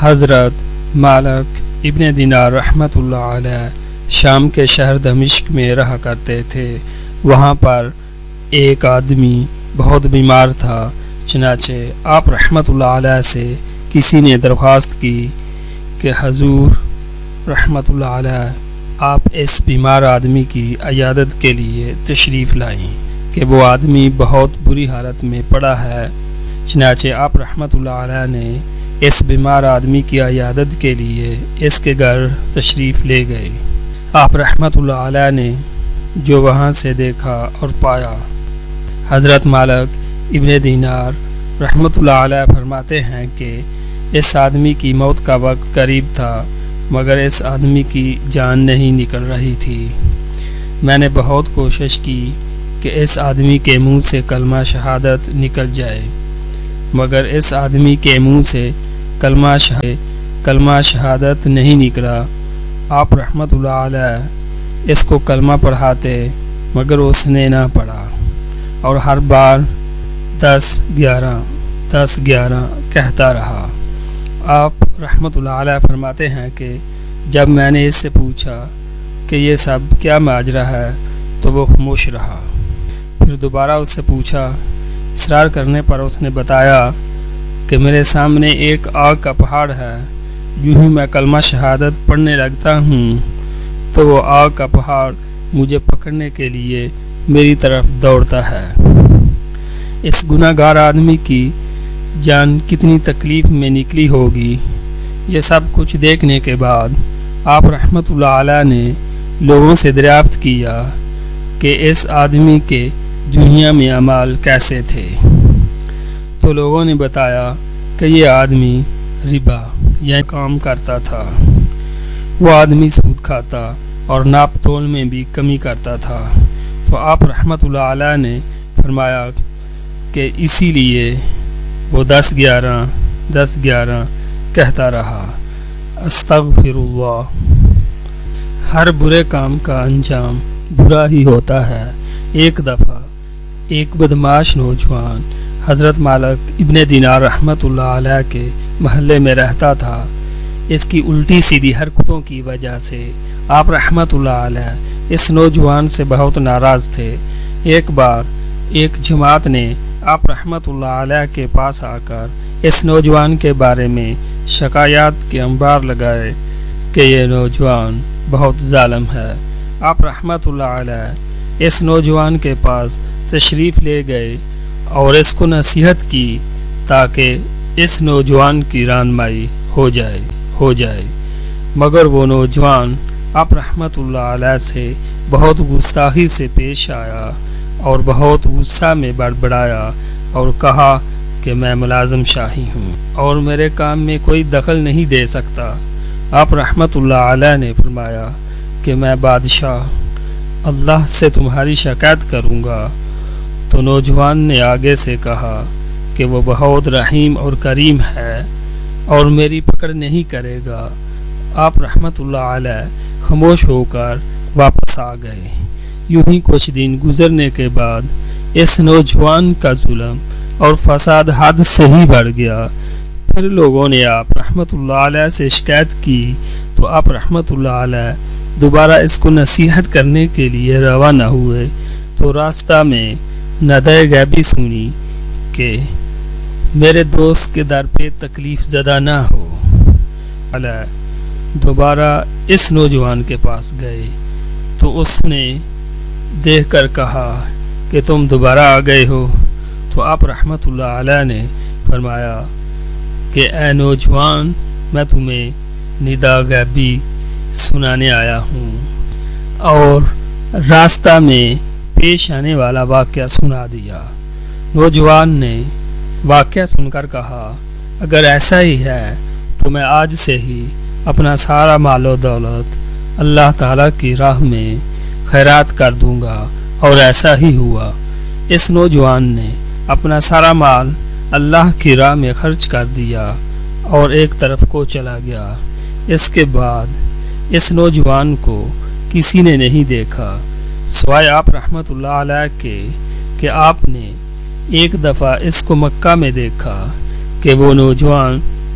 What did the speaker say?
حضرت مالک ابن دینار رحمۃ اللہ علیہ شام کے شہر دمشق میں رہا کرتے تھے۔ وہاں پر ایک آدمی بہت بیمار تھا، چنانچہ آپ رحمۃ اللہ علیہ سے کسی نے درخواست کی کہ حضور رحمۃ اللہ علیہ آپ اس بیمار آدمی کی عیادت کے لیے تشریف لائیں کہ وہ آدمی بہت بری حالت میں پڑا ہے۔ چنانچہ آپ رحمۃ اللہ علیہ نے اس بیمار آدمی کی عیادت کے لیے اس کے گھر تشریف لے گئے۔ آپ رحمۃ اللہ علیہ نے جو وہاں سے دیکھا اور پایا، حضرت مالک ابن دینار رحمۃ اللہ علیہ فرماتے ہیں کہ اس آدمی کی موت کا وقت قریب تھا، مگر اس آدمی کی جان نہیں نکل رہی تھی۔ میں نے بہت کوشش کی کہ اس آدمی کے منہ سے کلمہ شہادت نکل جائے، مگر اس آدمی کے منہ سے کلمہ شہادت نہیں نکلا۔ آپ رحمۃ اللہ علیہ اس کو کلمہ پڑھاتے، مگر اس نے نہ پڑھا اور ہر بار 10-11 کہتا رہا۔ آپ رحمۃ اللہ علیہ فرماتے ہیں کہ جب میں نے اس سے پوچھا کہ یہ سب کیا ماجرا ہے تو وہ خاموش رہا۔ پھر دوبارہ اس سے پوچھا، اصرار کرنے پر اس نے بتایا کہ میرے سامنے ایک آگ کا پہاڑ ہے، یوں ہی میں کلمہ شہادت پڑھنے لگتا ہوں تو وہ آگ کا پہاڑ مجھے پکڑنے کے لیے میری طرف دوڑتا ہے۔ اس گناہ گار آدمی کی جان کتنی تکلیف میں نکلی ہوگی۔ یہ سب کچھ دیکھنے کے بعد آپ رحمۃ اللہ علیہ نے لوگوں سے دریافت کیا کہ اس آدمی کے دنیا میں اعمال کیسے تھے، تو لوگوں نے بتایا کہ یہ آدمی ربا یہ کام کرتا تھا، وہ آدمی سود کھاتا اور ناپ تول میں بھی کمی کرتا تھا۔ تو آپ رحمۃ اللہ علیہ نے فرمایا کہ اسی لیے وہ 10-11 کہتا رہا، استغفر اللہ۔ ہر برے کام کا انجام برا ہی ہوتا ہے۔ ایک دفعہ ایک بدمعاش نوجوان حضرت مالک ابن دینار رحمۃ اللہ علیہ کے محلے میں رہتا تھا۔ اس کی الٹی سیدھی حرکتوں کی وجہ سے آپ رحمۃ اللہ علیہ اس نوجوان سے بہت ناراض تھے۔ ایک بار ایک جماعت نے آپ رحمۃ اللہ علیہ کے پاس آ کر اس نوجوان کے بارے میں شکایات کے انبار لگائے کہ یہ نوجوان بہت ظالم ہے۔ آپ رحمۃ اللہ علیہ اس نوجوان کے پاس تشریف لے گئے اور اس کو نصیحت کی تاکہ اس نوجوان کی رہنمائی ہو جائے، مگر وہ نوجوان آپ رحمۃ اللہ علیہ سے بہت گستاخی سے پیش آیا اور بہت غصہ میں بڑبڑایا اور کہا کہ میں ملازم شاہی ہوں اور میرے کام میں کوئی دخل نہیں دے سکتا۔ آپ رحمۃ اللہ علیہ نے فرمایا کہ میں بادشاہ اللہ سے تمہاری شکایت کروں گا۔ تو نوجوان نے آگے سے کہا کہ وہ بہت رحیم اور کریم ہے اور میری پکڑ نہیں کرے گا۔ آپ رحمۃ اللہ علیہ خاموش ہو کر واپس آ گئے۔ یوں ہی کچھ دن گزرنے کے بعد اس نوجوان کا ظلم اور فساد حد سے ہی بڑھ گیا۔ پھر لوگوں نے آپ رحمۃ اللہ علیہ سے شکایت کی تو آپ رحمۃ اللہ علیہ دوبارہ اس کو نصیحت کرنے کے لیے روانہ ہوئے تو راستہ میں ندائے غیبی سنی کہ میرے دوست کے در پہ تکلیف زدہ نہ ہو۔ علیہ دوبارہ اس نوجوان کے پاس گئے تو اس نے دیکھ کر کہا کہ تم دوبارہ آ گئے ہو۔ تو آپ رحمۃ اللہ علیہ نے فرمایا کہ اے نوجوان، میں تمہیں ندا غیبی سنانے آیا ہوں اور راستہ میں پیش آنے والا واقعہ سنا دیا۔ نوجوان نے واقعہ سن کر کہا، اگر ایسا ہی ہے تو میں آج سے ہی اپنا سارا مال و دولت اللہ تعالیٰ کی راہ میں خیرات کر دوں گا۔ اور ایسا ہی ہوا۔ اس نوجوان نے اپنا سارا مال اللہ کی راہ میں خرچ کر دیا اور ایک طرف کو چلا گیا۔ اس کے بعد اس نوجوان کو کسی نے نہیں دیکھا سوائے آپ رحمۃ اللہ علیہ کے کہ آپ نے ایک دفعہ اس کو مکہ میں دیکھا کہ وہ نوجوان